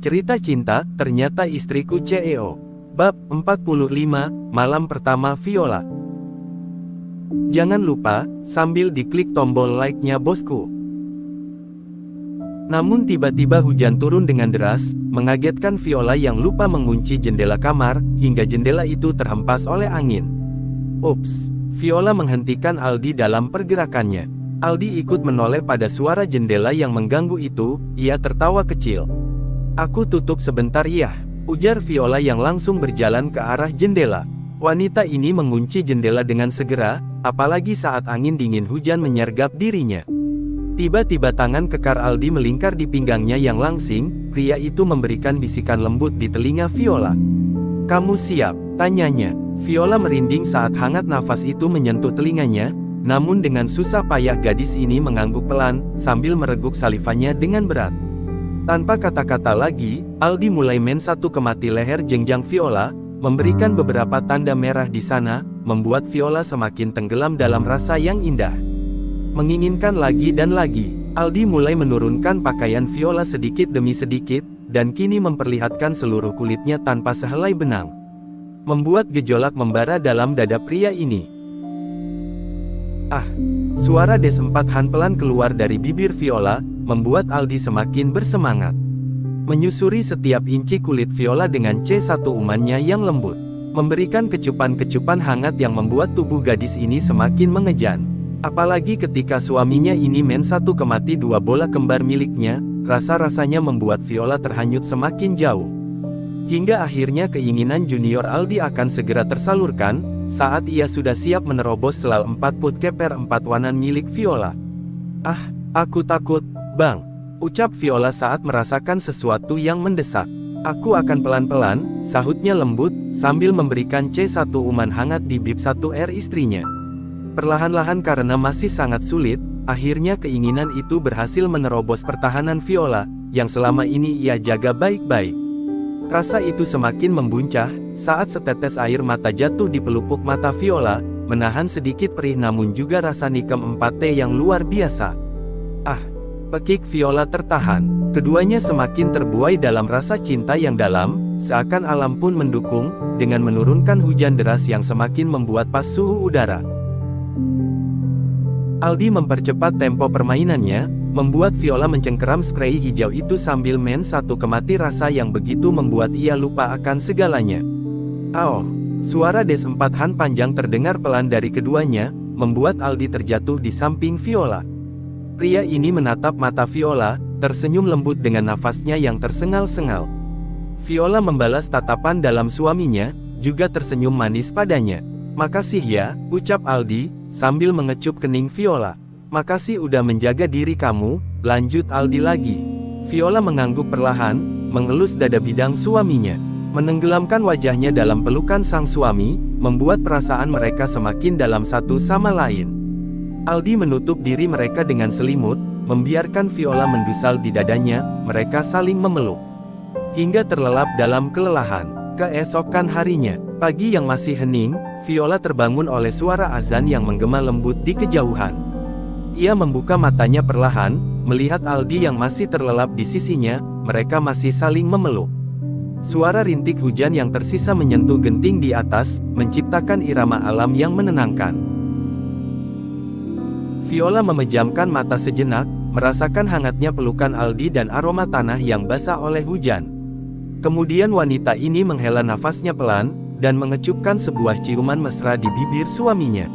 Cerita cinta, ternyata istriku CEO. Bab 45, Malam Pertama Viola. Jangan lupa, sambil diklik tombol like-nya bosku. Namun tiba-tiba hujan turun dengan deras, mengagetkan Viola yang lupa mengunci jendela kamar, hingga jendela itu terhempas oleh angin. Ups, Viola menghentikan Aldi dalam pergerakannya. Aldi ikut menoleh pada suara jendela yang mengganggu itu, ia tertawa kecil. Aku tutup sebentar ya, ujar Viola yang langsung berjalan ke arah jendela. Wanita ini mengunci jendela dengan segera, apalagi saat angin dingin hujan menyergap dirinya. Tiba-tiba tangan kekar Aldi melingkar di pinggangnya yang langsing, pria itu memberikan bisikan lembut di telinga Viola. Kamu siap? Tanyanya. Viola merinding saat hangat nafas itu menyentuh telinganya, namun dengan susah payah gadis ini mengangguk pelan, sambil mereguk salivannya dengan berat. Tanpa kata-kata lagi, Aldi mulai main satu ke mati leher jenjang Viola, memberikan beberapa tanda merah di sana, membuat Viola semakin tenggelam dalam rasa yang indah. Menginginkan lagi dan lagi, Aldi mulai menurunkan pakaian Viola sedikit demi sedikit, dan kini memperlihatkan seluruh kulitnya tanpa sehelai benang. Membuat gejolak membara dalam dada pria ini. Ah! Suara Des4Han pelan keluar dari bibir Viola, membuat Aldi semakin bersemangat. Menyusuri setiap inci kulit Viola dengan C1 umannya yang lembut, memberikan kecupan-kecupan hangat yang membuat tubuh gadis ini semakin mengejan. Apalagi ketika suaminya ini main satu ke mati dua bola kembar miliknya, rasa-rasanya membuat Viola terhanyut semakin jauh. Hingga akhirnya keinginan junior Aldi akan segera tersalurkan, saat ia sudah siap menerobos selal 4 put keper 4 wanan milik Viola. Ah, aku takut, Bang, ucap Viola saat merasakan sesuatu yang mendesak. Aku akan pelan-pelan, sahutnya lembut, sambil memberikan C1 uman hangat di bib 1R istrinya. Perlahan-lahan karena masih sangat sulit, akhirnya keinginan itu berhasil menerobos pertahanan Viola, yang selama ini ia jaga baik-baik. Rasa itu semakin membuncah, saat setetes air mata jatuh di pelupuk mata Viola, menahan sedikit perih namun juga rasa nikam 4T yang luar biasa. Ah! Pekik Viola tertahan, keduanya semakin terbuai dalam rasa cinta yang dalam, seakan alam pun mendukung, dengan menurunkan hujan deras yang semakin membuat pas suhu udara. Aldi mempercepat tempo permainannya, membuat Viola mencengkeram spray hijau itu sambil main satu ke mati rasa yang begitu membuat ia lupa akan segalanya. Aoh! Suara Des4Han panjang terdengar pelan dari keduanya, membuat Aldi terjatuh di samping Viola. Pria ini menatap mata Viola, tersenyum lembut dengan nafasnya yang tersengal-sengal. Viola membalas tatapan dalam suaminya, juga tersenyum manis padanya. Makasih ya, ucap Aldi, sambil mengecup kening Viola. Makasih udah menjaga diri kamu, lanjut Aldi lagi. Viola mengangguk perlahan, mengelus dada bidang suaminya. Menenggelamkan wajahnya dalam pelukan sang suami, membuat perasaan mereka semakin dalam satu sama lain. Aldi menutup diri mereka dengan selimut, membiarkan Viola mendusal di dadanya, mereka saling memeluk. Hingga terlelap dalam kelelahan. Keesokan harinya, pagi yang masih hening, Viola terbangun oleh suara azan yang menggema lembut di kejauhan. Ia membuka matanya perlahan, melihat Aldi yang masih terlelap di sisinya, mereka masih saling memeluk. Suara rintik hujan yang tersisa menyentuh genting di atas, menciptakan irama alam yang menenangkan. Viola memejamkan mata sejenak, merasakan hangatnya pelukan Aldi dan aroma tanah yang basah oleh hujan. Kemudian wanita ini menghela nafasnya pelan, dan mengecupkan sebuah ciuman mesra di bibir suaminya.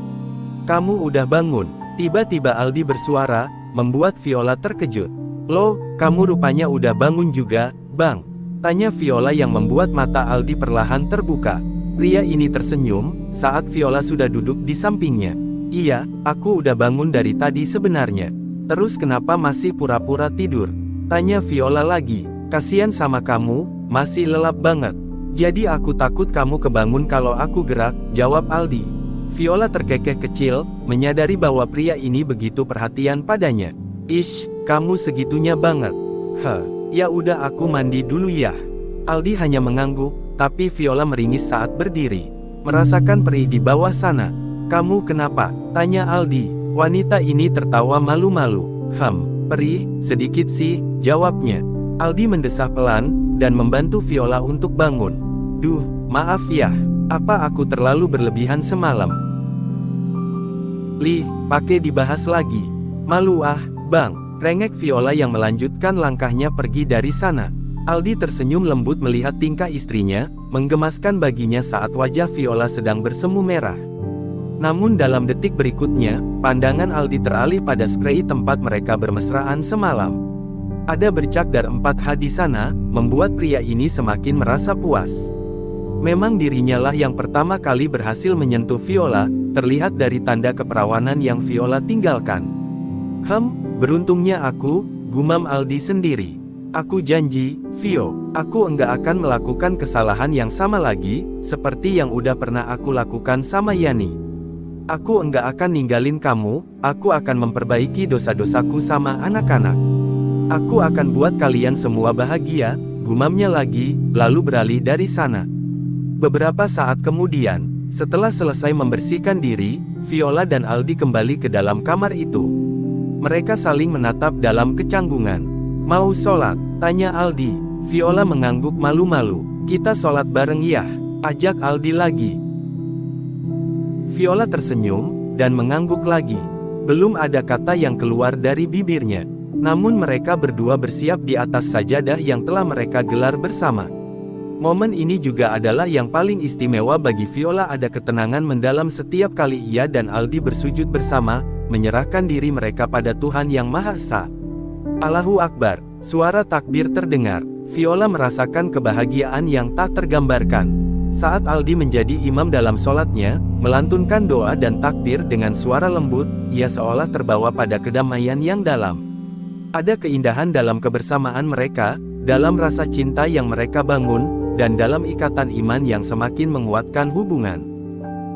Kamu udah bangun? Tiba-tiba Aldi bersuara, membuat Viola terkejut. Loh, kamu rupanya udah bangun juga, Bang? Tanya Viola yang membuat mata Aldi perlahan terbuka. Pria ini tersenyum, saat Viola sudah duduk di sampingnya. Iya, aku udah bangun dari tadi sebenarnya. Terus kenapa masih pura-pura tidur? Tanya Viola lagi. Kasian sama kamu, masih lelap banget. Jadi aku takut kamu kebangun kalau aku gerak, jawab Aldi. Viola terkekeh kecil, menyadari bahwa pria ini begitu perhatian padanya. Ish, kamu segitunya banget. Ya udah aku mandi dulu ya. Aldi hanya mengangguk, tapi Viola meringis saat berdiri. Merasakan perih di bawah sana. Kamu kenapa? Tanya Aldi. Wanita ini tertawa malu-malu. Perih, sedikit sih, jawabnya. Aldi mendesah pelan, dan membantu Viola untuk bangun. Duh, maaf ya, apa aku terlalu berlebihan semalam? Pakai dibahas lagi. Malu ah, Bang, rengek Viola yang melanjutkan langkahnya pergi dari sana. Aldi tersenyum lembut melihat tingkah istrinya, menggemaskan baginya saat wajah Viola sedang bersemu merah. Namun dalam detik berikutnya, pandangan Aldi teralih pada sprei tempat mereka bermesraan semalam. Ada bercak dar 4H di sana, membuat pria ini semakin merasa puas. Memang dirinya lah yang pertama kali berhasil menyentuh Viola, terlihat dari tanda keperawanan yang Viola tinggalkan. Beruntungnya aku, gumam Aldi sendiri. Aku janji, Vio, aku enggak akan melakukan kesalahan yang sama lagi, seperti yang udah pernah aku lakukan sama Yani. Aku enggak akan ninggalin kamu, aku akan memperbaiki dosa-dosaku sama anak-anak. Aku akan buat kalian semua bahagia, gumamnya lagi, lalu beralih dari sana. Beberapa saat kemudian, setelah selesai membersihkan diri, Viola dan Aldi kembali ke dalam kamar itu. Mereka saling menatap dalam kecanggungan. Mau sholat? Tanya Aldi. Viola mengangguk malu-malu. Kita sholat bareng ya? Ajak Aldi lagi. Viola tersenyum, dan mengangguk lagi. Belum ada kata yang keluar dari bibirnya. Namun mereka berdua bersiap di atas sajadah yang telah mereka gelar bersama. Momen ini juga adalah yang paling istimewa bagi Viola. Ada ketenangan mendalam setiap kali ia dan Aldi bersujud bersama, menyerahkan diri mereka pada Tuhan Yang Maha Esa. Allahu Akbar, suara takbir terdengar. Viola merasakan kebahagiaan yang tak tergambarkan. Saat Aldi menjadi imam dalam sholatnya, melantunkan doa dan takbir dengan suara lembut, ia seolah terbawa pada kedamaian yang dalam. Ada keindahan dalam kebersamaan mereka, dalam rasa cinta yang mereka bangun, dan dalam ikatan iman yang semakin menguatkan hubungan.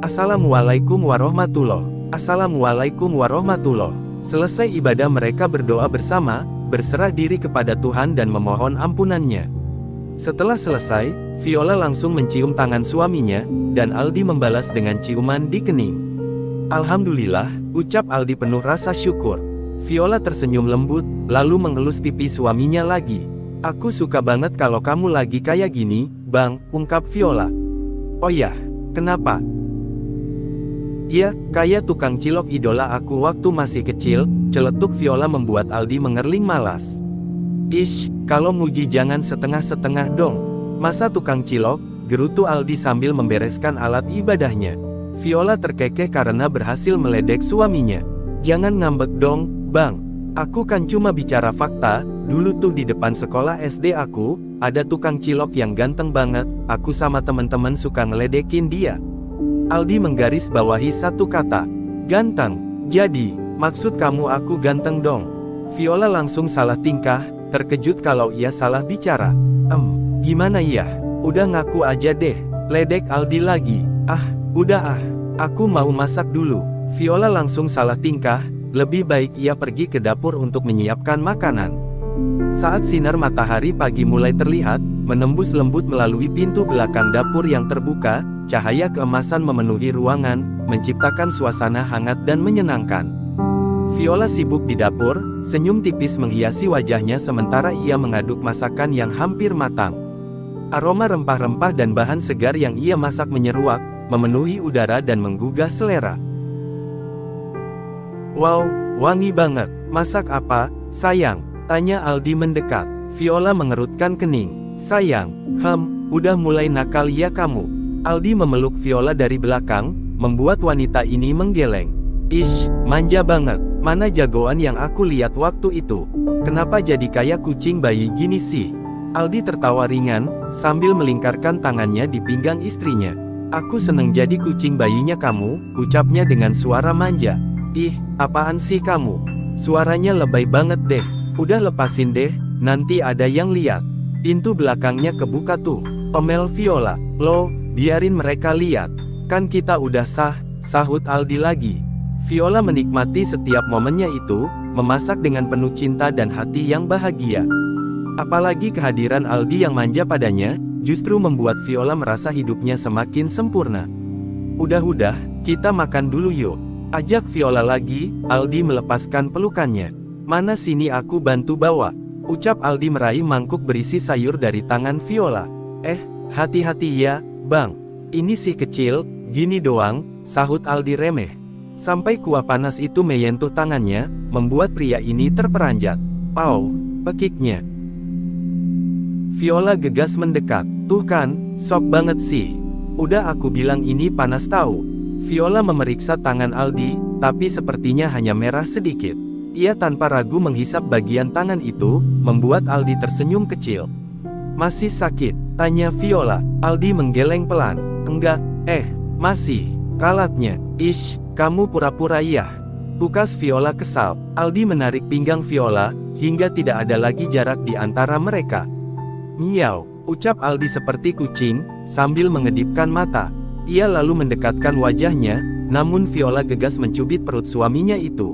Assalamualaikum warahmatullahi. Assalamualaikum warahmatullahi. Selesai ibadah mereka berdoa bersama, berserah diri kepada Tuhan dan memohon ampunannya. Setelah selesai, Viola langsung mencium tangan suaminya, dan Aldi membalas dengan ciuman di kening. Alhamdulillah, ucap Aldi penuh rasa syukur. Viola tersenyum lembut, lalu mengelus pipi suaminya lagi. Aku suka banget kalau kamu lagi kayak gini, Bang, ungkap Viola. Oh ya, kenapa? Ya, kayak tukang cilok idola aku waktu masih kecil, celetuk Viola membuat Aldi mengerling malas. Ish, kalau muji jangan setengah-setengah dong. Masa tukang cilok, gerutu Aldi sambil membereskan alat ibadahnya. Viola terkekeh karena berhasil meledek suaminya. Jangan ngambek dong, Bang. Aku kan cuma bicara fakta, dulu tuh di depan sekolah SD aku, ada tukang cilok yang ganteng banget, aku sama teman-teman suka ngeledekin dia. Aldi menggaris bawahi satu kata. Ganteng. Jadi, maksud kamu aku ganteng dong? Viola langsung salah tingkah, terkejut kalau ia salah bicara. Gimana ya? Udah ngaku aja deh. Ledek Aldi lagi. Udah aku mau masak dulu. Viola langsung salah tingkah, lebih baik ia pergi ke dapur untuk menyiapkan makanan. Saat sinar matahari pagi mulai terlihat, menembus lembut melalui pintu belakang dapur yang terbuka, cahaya keemasan memenuhi ruangan, menciptakan suasana hangat dan menyenangkan. Viola sibuk di dapur, senyum tipis menghiasi wajahnya sementara ia mengaduk masakan yang hampir matang. Aroma rempah-rempah dan bahan segar yang ia masak menyeruak, memenuhi udara dan menggugah selera. Wow, wangi banget. Masak apa, sayang? Tanya Aldi mendekat. Viola mengerutkan kening. Sayang, udah mulai nakal ya kamu. Aldi memeluk Viola dari belakang, membuat wanita ini menggeleng. Ish, manja banget. Mana jagoan yang aku lihat waktu itu? Kenapa jadi kayak kucing bayi gini sih? Aldi tertawa ringan, sambil melingkarkan tangannya di pinggang istrinya. Aku seneng jadi kucing bayinya kamu, ucapnya dengan suara manja. Ih, apaan sih kamu? Suaranya lebay banget deh. Udah lepasin deh, nanti ada yang lihat. Pintu belakangnya kebuka tuh. Omel Viola. Loh, biarin mereka lihat. Kan kita udah sah, sahut Aldi lagi. Viola menikmati setiap momennya itu, memasak dengan penuh cinta dan hati yang bahagia. Apalagi kehadiran Aldi yang manja padanya, justru membuat Viola merasa hidupnya semakin sempurna. Udah, kita makan dulu yuk. Ajak Viola lagi, Aldi melepaskan pelukannya. Mana sini aku bantu bawa. ucap Aldi meraih mangkuk berisi sayur dari tangan Viola. Hati-hati ya, Bang. Ini sih kecil, gini doang, sahut Aldi remeh. Sampai kuah panas itu menyentuh tangannya, membuat pria ini terperanjat. Pau, pekiknya. Viola gegas mendekat. Tuh kan, sok banget sih. Udah aku bilang ini panas tahu. Viola memeriksa tangan Aldi, tapi sepertinya hanya merah sedikit. Ia tanpa ragu menghisap bagian tangan itu, membuat Aldi tersenyum kecil. Masih sakit? Tanya Viola. Aldi menggeleng pelan. Enggak, masih. Ralatnya. Kamu pura-pura iya. Pukas Viola kesal. Aldi menarik pinggang Viola, hingga tidak ada lagi jarak di antara mereka. Miau, ucap Aldi seperti kucing, sambil mengedipkan mata. Ia lalu mendekatkan wajahnya, namun Viola gegas mencubit perut suaminya itu.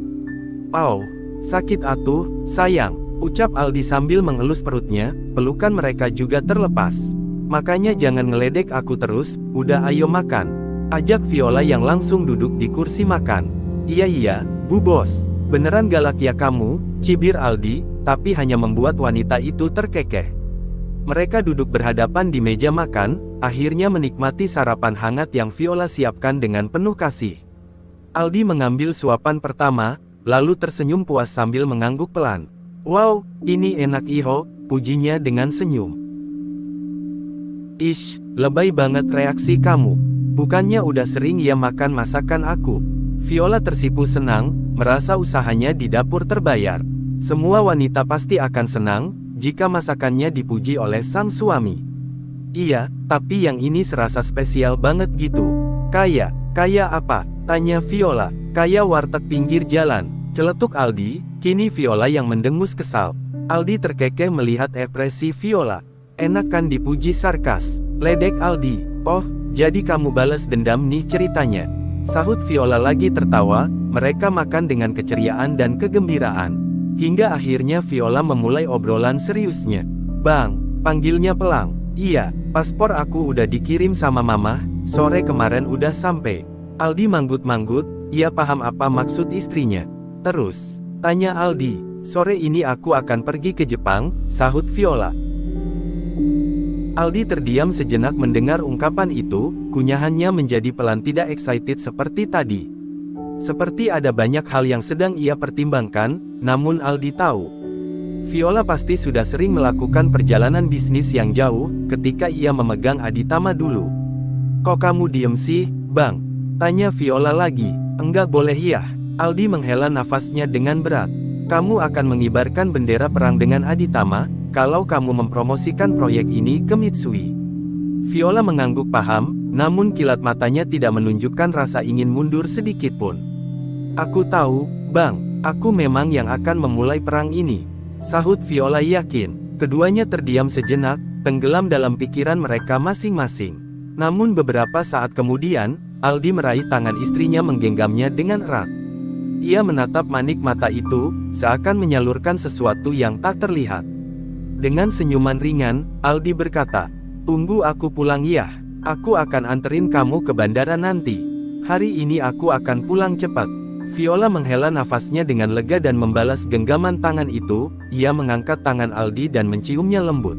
Pau, sakit atuh, sayang, ucap Aldi sambil mengelus perutnya, pelukan mereka juga terlepas. Makanya jangan ngeledek aku terus, udah ayo makan. Ajak Viola yang langsung duduk di kursi makan. Iya, Bu Bos, beneran galak ya kamu, cibir Aldi, tapi hanya membuat wanita itu terkekeh. Mereka duduk berhadapan di meja makan, akhirnya menikmati sarapan hangat yang Viola siapkan dengan penuh kasih. Aldi mengambil suapan pertama, lalu tersenyum puas sambil mengangguk pelan. Wow, ini enak iho, pujinya dengan senyum. Lebay banget reaksi kamu. Bukannya udah sering ya makan masakan aku. Viola tersipu senang, merasa usahanya di dapur terbayar. Semua wanita pasti akan senang jika masakannya dipuji oleh sang suami. Iya, tapi yang ini serasa spesial banget gitu. Kaya apa? Tanya Viola. Kaya warteg pinggir jalan, celetuk Aldi. Kini Viola yang mendengus kesal. Aldi terkekeh melihat ekspresi Viola. Enak kan dipuji sarkas, ledek Aldi. Oh, jadi kamu balas dendam nih ceritanya. Sahut Viola lagi tertawa. Mereka makan dengan keceriaan dan kegembiraan. Hingga akhirnya Viola memulai obrolan seriusnya. Bang, panggilnya Pelang. Iya, paspor aku udah dikirim sama mama, sore kemarin udah sampai. Aldi manggut-manggut, ia paham apa maksud istrinya. Terus, tanya Aldi, sore ini aku akan pergi ke Jepang, sahut Viola. Aldi terdiam sejenak mendengar ungkapan itu, kunyahannya menjadi pelan tidak excited seperti tadi. Seperti ada banyak hal yang sedang ia pertimbangkan, namun Aldi tahu. Viola pasti sudah sering melakukan perjalanan bisnis yang jauh, ketika ia memegang Aditama dulu. Kok kamu diem sih, Bang? Tanya Viola lagi. Enggak boleh ya. Aldi menghela nafasnya dengan berat. Kamu akan mengibarkan bendera perang dengan Aditama, kalau kamu mempromosikan proyek ini ke Mitsui. Viola mengangguk paham, namun kilat matanya tidak menunjukkan rasa ingin mundur sedikit pun. Aku tahu, Bang, aku memang yang akan memulai perang ini, sahut Viola yakin. Keduanya terdiam sejenak, tenggelam dalam pikiran mereka masing-masing. Namun beberapa saat kemudian, Aldi meraih tangan istrinya menggenggamnya dengan erat. Ia menatap manik mata itu, seakan menyalurkan sesuatu yang tak terlihat. Dengan senyuman ringan, Aldi berkata, tunggu aku pulang ya, aku akan anterin kamu ke bandara nanti. Hari ini aku akan pulang cepat. Viola menghela nafasnya dengan lega dan membalas genggaman tangan itu. Ia mengangkat tangan Aldi dan menciumnya lembut.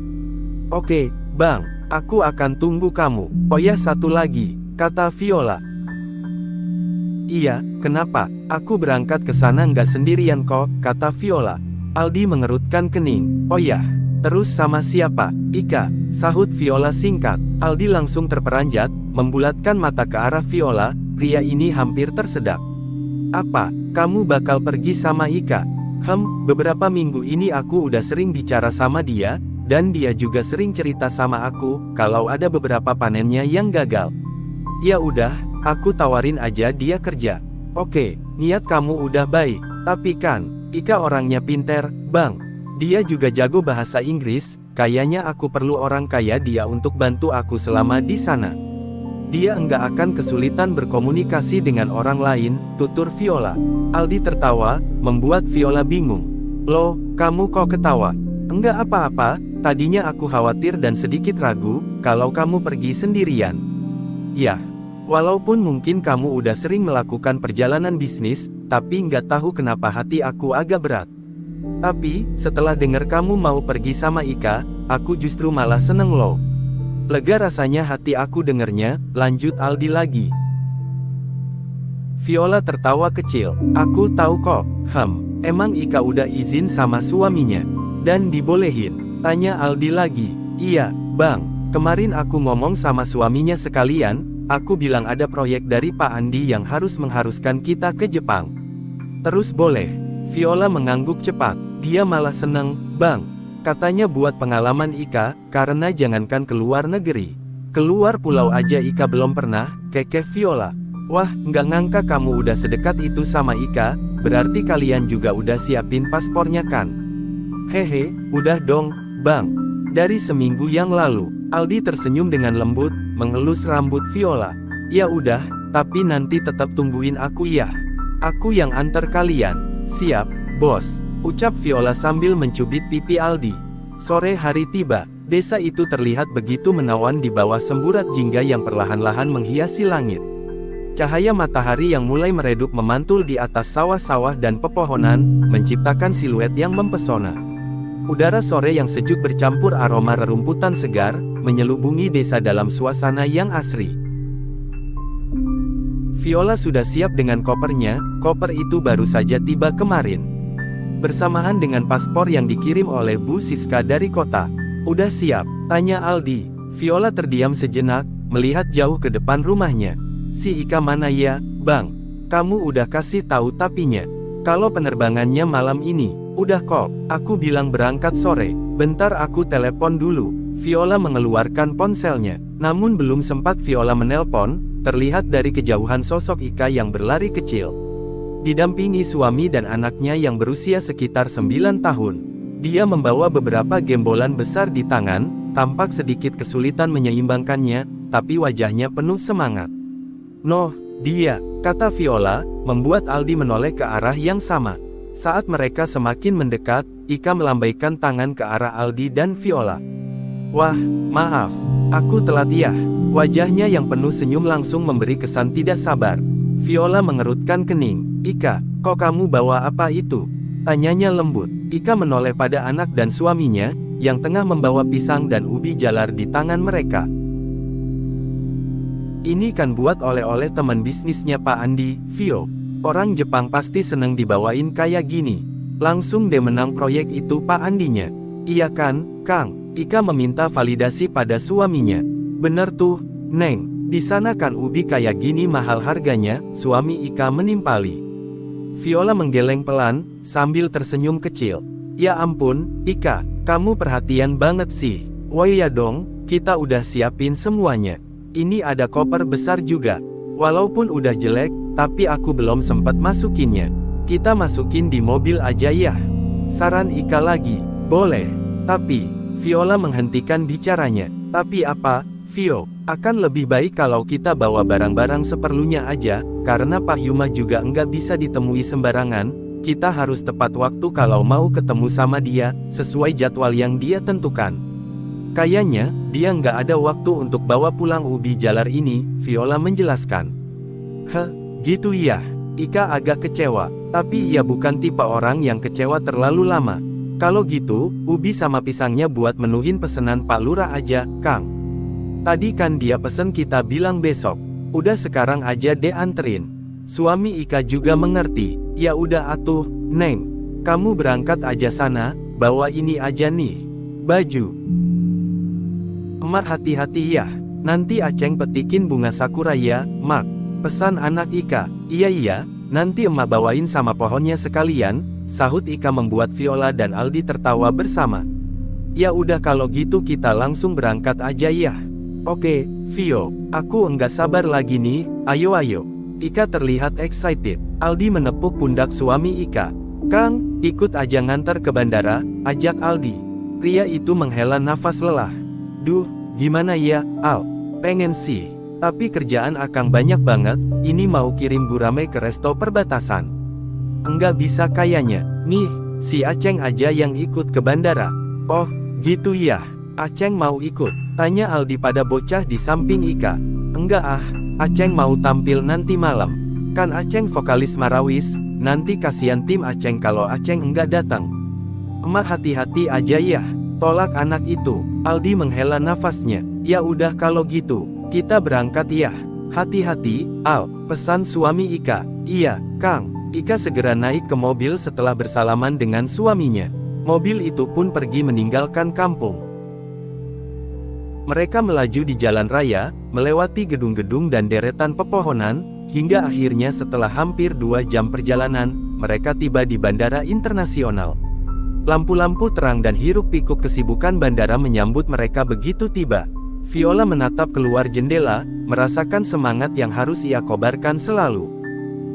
Oke, Bang, aku akan tunggu kamu. Oh ya, satu lagi, kata Viola. Iya, kenapa? Aku berangkat ke sana nggak sendirian kok, kata Viola. Aldi mengerutkan kening. Oh ya, terus sama siapa? Ika, sahut Viola singkat. Aldi langsung terperanjat, membulatkan mata ke arah Viola. Pria ini hampir tersedak. Apa, kamu bakal pergi sama Ika? Beberapa minggu ini aku udah sering bicara sama dia, dan dia juga sering cerita sama aku, kalau ada beberapa panennya yang gagal. Ya udah, aku tawarin aja dia kerja. Oke, niat kamu udah baik, tapi kan, Ika orangnya pinter, Bang. Dia juga jago bahasa Inggris, kayaknya aku perlu orang kaya dia untuk bantu aku selama di sana. Dia enggak akan kesulitan berkomunikasi dengan orang lain, tutur Viola. Aldi tertawa, membuat Viola bingung. Loh, kamu kok ketawa? Enggak apa-apa, tadinya aku khawatir dan sedikit ragu, kalau kamu pergi sendirian. Ya, walaupun mungkin kamu udah sering melakukan perjalanan bisnis, tapi enggak tahu kenapa hati aku agak berat. Tapi, setelah dengar kamu mau pergi sama Ika, aku justru malah seneng loh. Lega rasanya hati aku dengernya, lanjut Aldi lagi. Viola tertawa kecil. Aku tahu kok. Emang Ika udah izin sama suaminya? Dan dibolehin? Tanya Aldi lagi. Iya, Bang. Kemarin aku ngomong sama suaminya sekalian, aku bilang ada proyek dari Pak Andi yang mengharuskan kita ke Jepang. Terus boleh? Viola mengangguk cepat. Dia malah seneng, Bang. Katanya buat pengalaman Ika, karena jangankan keluar negeri. Keluar pulau aja Ika belum pernah, kekeh Viola. Wah, nggak ngangka kamu udah sedekat itu sama Ika, berarti kalian juga udah siapin paspornya kan? Hehe, udah dong, Bang. Dari seminggu yang lalu. Aldi tersenyum dengan lembut, mengelus rambut Viola. Ya udah, tapi nanti tetap tungguin aku ya. Aku yang antar kalian. Siap, bos. Ucap Viola sambil mencubit pipi Aldi. Sore hari tiba. Desa itu terlihat begitu menawan di bawah semburat jingga yang perlahan-lahan menghiasi langit. Cahaya matahari yang mulai meredup memantul di atas sawah-sawah dan pepohonan, menciptakan siluet yang mempesona. Udara sore yang sejuk bercampur aroma rerumputan segar, menyelubungi desa dalam suasana yang asri. Viola sudah siap dengan kopernya, koper itu baru saja tiba kemarin. Bersamaan dengan paspor yang dikirim oleh Bu Siska dari kota. Udah siap? Tanya Aldi. Viola terdiam sejenak, melihat jauh ke depan rumahnya. Si Ika mana ya, Bang? Kamu udah kasih tahu tapinya. Kalau penerbangannya malam ini, udah kok. Aku bilang berangkat sore. Bentar aku telepon dulu. Viola mengeluarkan ponselnya. Namun belum sempat Viola menelpon, terlihat dari kejauhan sosok Ika yang berlari kecil. Didampingi suami dan anaknya yang berusia sekitar 9 tahun. Dia membawa beberapa gembolan besar di tangan, tampak sedikit kesulitan menyeimbangkannya, tapi wajahnya penuh semangat. Noh, dia, kata Viola, membuat Aldi menoleh ke arah yang sama. Saat mereka semakin mendekat, Ika melambaikan tangan ke arah Aldi dan Viola. Wah, maaf, aku telat ya. Wajahnya yang penuh senyum langsung memberi kesan tidak sabar. Viola mengerutkan kening. Ika, kok kamu bawa apa itu? Tanyanya lembut. Ika menoleh pada anak dan suaminya, yang tengah membawa pisang dan ubi jalar di tangan mereka. Ini kan buat oleh-oleh teman bisnisnya Pak Andi, Vio. Orang Jepang pasti seneng dibawain kayak gini. Langsung deh menang proyek itu Pak Andinya. Iya kan, Kang? Ika meminta validasi pada suaminya. Bener tuh, Neng. Di sana kan ubi kayak gini mahal harganya, suami Ika menimpali. Viola menggeleng pelan, sambil tersenyum kecil. Ya ampun, Ika, kamu perhatian banget sih. Woi ya dong, kita udah siapin semuanya. Ini ada koper besar juga. Walaupun udah jelek, tapi aku belum sempat masukinnya. Kita masukin di mobil aja ya. Saran Ika lagi. Boleh. Tapi, Viola menghentikan bicaranya. Tapi apa, Vio? Akan lebih baik kalau kita bawa barang-barang seperlunya aja, karena Pak Yuma juga enggak bisa ditemui sembarangan. Kita harus tepat waktu kalau mau ketemu sama dia, sesuai jadwal yang dia tentukan. Kayaknya, dia enggak ada waktu untuk bawa pulang ubi jalar ini, Viola menjelaskan. Gitu ya. Ika agak kecewa, tapi ia bukan tipe orang yang kecewa terlalu lama. Kalau gitu, ubi sama pisangnya buat menuhin pesanan Pak Lurah aja, Kang. Tadi kan dia pesen kita bilang besok. Udah sekarang aja deh anterin. Suami Ika juga mengerti. Ya udah atuh, Neng. Kamu berangkat aja sana, bawa ini aja nih. Baju. Emak hati-hati ya. Nanti Aceng petikin bunga sakura ya, Mak. Pesan anak Ika. Iya, nanti emak bawain sama pohonnya sekalian, sahut Ika membuat Viola dan Aldi tertawa bersama. Ya udah kalau gitu kita langsung berangkat aja ya. Oke, Vio, aku enggak sabar lagi nih, ayo. Ika terlihat excited. Aldi menepuk pundak suami Ika. Kang, ikut aja ngantar ke bandara, ajak Aldi. Pria itu menghela nafas lelah. Duh, gimana ya, Al? Pengen sih. Tapi kerjaan akang banyak banget, ini mau kirim gurame ke resto perbatasan. Enggak bisa kayaknya. Nih, si Aceng aja yang ikut ke bandara. Oh, gitu ya. Aceng mau ikut? Tanya Aldi pada bocah di samping Ika. Enggak ah, Aceng mau tampil nanti malam. Kan Aceng vokalis Marawis, nanti kasihan tim Aceng kalau Aceng enggak datang. Emak hati-hati aja ya. Tolak anak itu. Aldi menghela nafasnya. Ya udah kalau gitu, kita berangkat ya. Hati-hati, Al, pesan suami Ika. Iya, Kang. Ika segera naik ke mobil setelah bersalaman dengan suaminya. Mobil itu pun pergi meninggalkan kampung. Mereka melaju di jalan raya, melewati gedung-gedung dan deretan pepohonan, hingga akhirnya setelah hampir 2 jam perjalanan, mereka tiba di Bandara Internasional. Lampu-lampu terang dan hiruk-pikuk kesibukan bandara menyambut mereka begitu tiba. Viola menatap keluar jendela, merasakan semangat yang harus ia kobarkan selalu.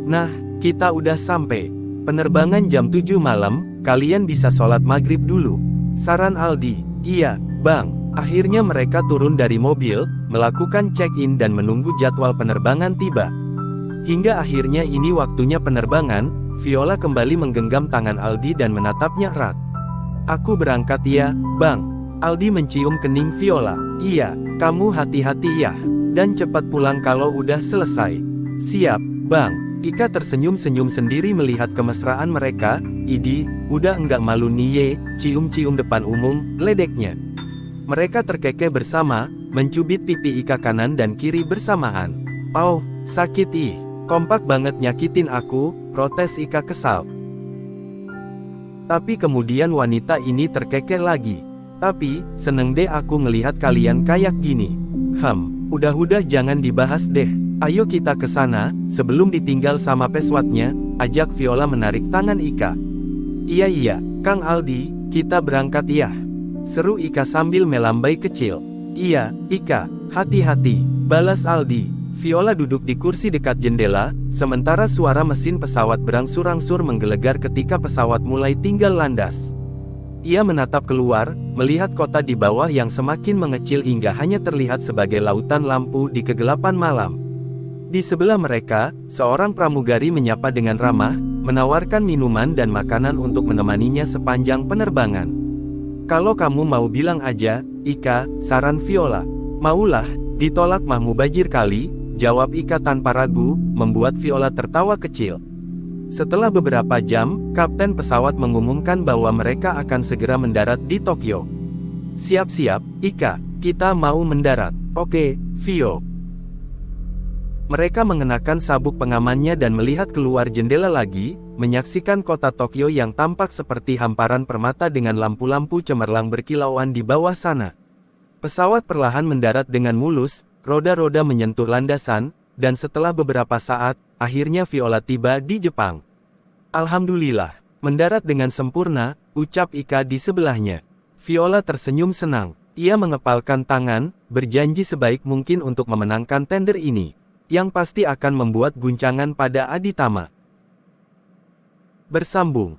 Nah, kita udah sampai. Penerbangan jam 7 malam, kalian bisa sholat maghrib dulu. Saran Aldi. Iya, Bang. Akhirnya mereka turun dari mobil, melakukan check-in dan menunggu jadwal penerbangan tiba. Hingga akhirnya ini waktunya penerbangan, Viola kembali menggenggam tangan Aldi dan menatapnya erat. Aku berangkat ya, Bang. Aldi mencium kening Viola. Iya, kamu hati-hati ya. Dan cepat pulang kalau udah selesai. Siap, Bang. Ika tersenyum-senyum sendiri melihat kemesraan mereka. Idi, udah enggak malu nih ye, cium-cium depan umum, ledeknya. Mereka terkekeh bersama, mencubit pipi Ika kanan dan kiri bersamaan. Oh, sakit ih. Kompak banget nyakitin aku, protes Ika kesal. Tapi kemudian wanita ini terkekeh lagi. Tapi, seneng deh aku ngelihat kalian kayak gini. Udah-udah jangan dibahas deh. Ayo kita ke sana, sebelum ditinggal sama peswatnya, ajak Viola menarik tangan Ika. Iya, Kang Aldi, kita berangkat ya. Seru Ika sambil melambai kecil. Iya, Ika, hati-hati, balas Aldi. Viola duduk di kursi dekat jendela, sementara suara mesin pesawat berangsur-angsur menggelegar ketika pesawat mulai tinggal landas. Ia menatap keluar, melihat kota di bawah yang semakin mengecil hingga hanya terlihat sebagai lautan lampu di kegelapan malam. Di sebelah mereka, seorang pramugari menyapa dengan ramah, menawarkan minuman dan makanan untuk menemaninya sepanjang penerbangan. Kalau kamu mau bilang aja, Ika, saran Viola. Maulah, ditolak mah mubajir kali, jawab Ika tanpa ragu, membuat Viola tertawa kecil. Setelah beberapa jam, kapten pesawat mengumumkan bahwa mereka akan segera mendarat di Tokyo. Siap-siap, Ika, kita mau mendarat. Oke, Vio. Mereka mengenakan sabuk pengamannya dan melihat keluar jendela lagi, menyaksikan kota Tokyo yang tampak seperti hamparan permata dengan lampu-lampu cemerlang berkilauan di bawah sana. Pesawat perlahan mendarat dengan mulus, roda-roda menyentuh landasan, dan setelah beberapa saat, akhirnya Viola tiba di Jepang. Alhamdulillah, mendarat dengan sempurna, ucap Ika di sebelahnya. Viola tersenyum senang. Ia mengepalkan tangan, berjanji sebaik mungkin untuk memenangkan tender ini, yang pasti akan membuat guncangan pada Aditama. Bersambung.